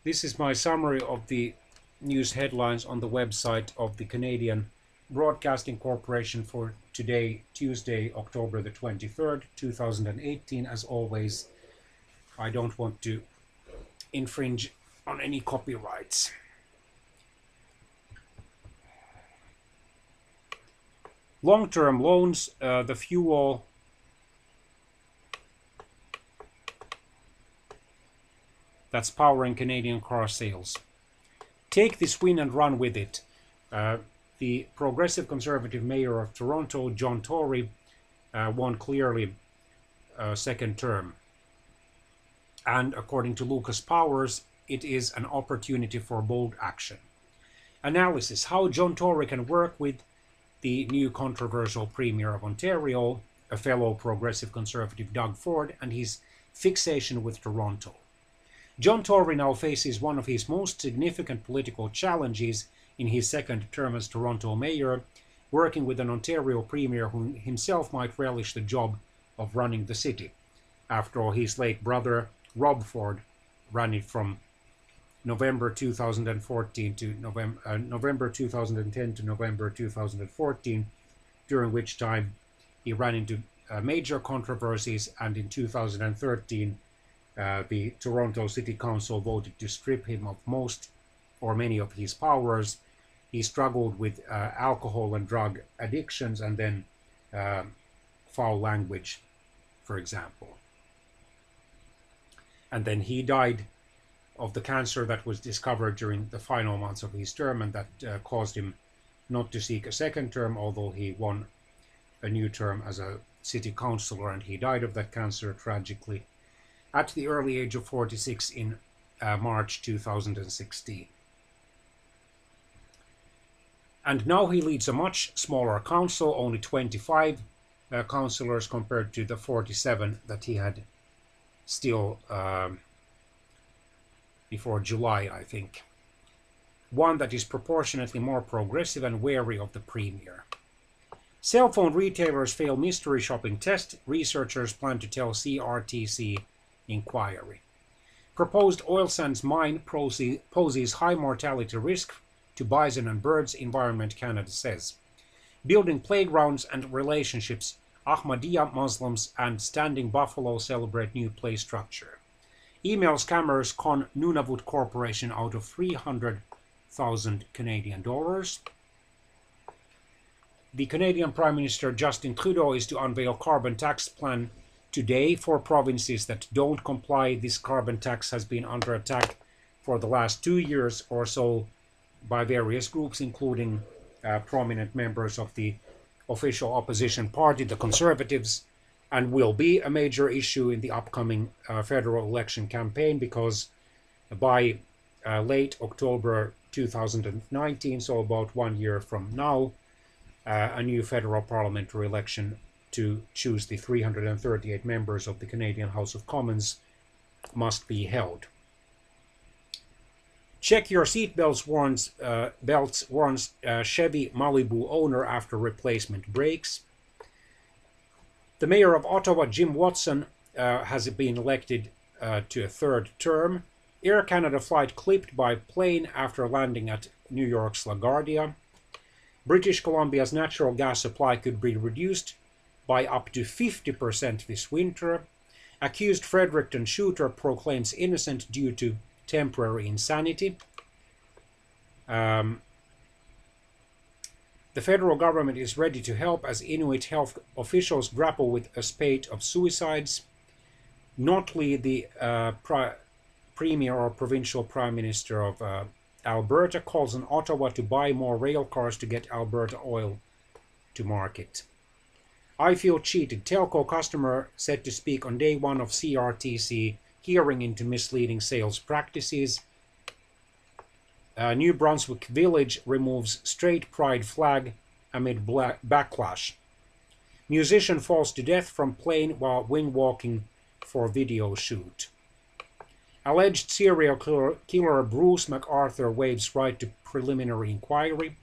This is my summary of the news headlines on the website of the Canadian Broadcasting Corporation for today, Tuesday, October the 23rd, 2018. As always, I don't want to infringe on any copyrights. Long-term loans, the fuel that's powering Canadian car sales. Take this win and run with it. The progressive conservative mayor of Toronto, John Tory, won clearly second term. And according to Lucas Powers, it is an opportunity for bold action. Analysis: how John Tory can work with the new controversial Premier of Ontario, a fellow progressive conservative Doug Ford, and his fixation with Toronto. John Tory now faces one of his most significant political challenges in his second term as Toronto mayor, working with an Ontario premier who himself might relish the job of running the city. After all, his late brother, Rob Ford, ran it from November 2014 to November 2010 to November 2014, during which time he ran into major controversies, and in 2013 the Toronto City Council voted to strip him of most or many of his powers. He struggled with alcohol and drug addictions, and then foul language, for example. And then he died of the cancer that was discovered during the final months of his term, and that caused him not to seek a second term, although he won a new term as a city councillor, and he died of that cancer tragically at the early age of 46 in March 2016. And now he leads a much smaller council, only 25 councillors compared to the 47 that he had still before July, I think. One that is proportionately more progressive and wary of the Premier. Cell phone retailers fail mystery shopping test, researchers plan to tell CRTC inquiry. Proposed oil sands mine poses high mortality risk to bison and birds, Environment Canada says. Building playgrounds and relationships, Ahmadiyya Muslims and Standing Buffalo celebrate new play structure. Email scammers con Nunavut Corporation out of 300,000 Canadian dollars. The Canadian Prime Minister Justin Trudeau is to unveil carbon tax plan today for provinces that don't comply. This carbon tax has been under attack for the last 2 years or so by various groups, including prominent members of the official opposition party, the Conservatives, and will be a major issue in the upcoming federal election campaign, because by late October 2019, so about 1 year from now, a new federal parliamentary election to choose the 338 members of the Canadian House of Commons must be held. Check your seatbelts warns Chevy Malibu owner after replacement brakes. The mayor of Ottawa, Jim Watson, has been elected to a third term. Air Canada flight clipped by plane after landing at New York's LaGuardia. British Columbia's natural gas supply could be reduced by up to 50% this winter. Accused Fredericton shooter proclaims innocent due to temporary insanity. The federal government is ready to help as Inuit health officials grapple with a spate of suicides. Notley, the Premier or Provincial Prime Minister of Alberta, calls on Ottawa to buy more rail cars to get Alberta oil to market. I feel cheated. Telco customer set to speak on day one of CRTC hearing into misleading sales practices. New Brunswick Village removes straight pride flag amid backlash. Musician falls to death from plane while wing walking for video shoot. Alleged serial killer Bruce McArthur waives right to preliminary inquiry.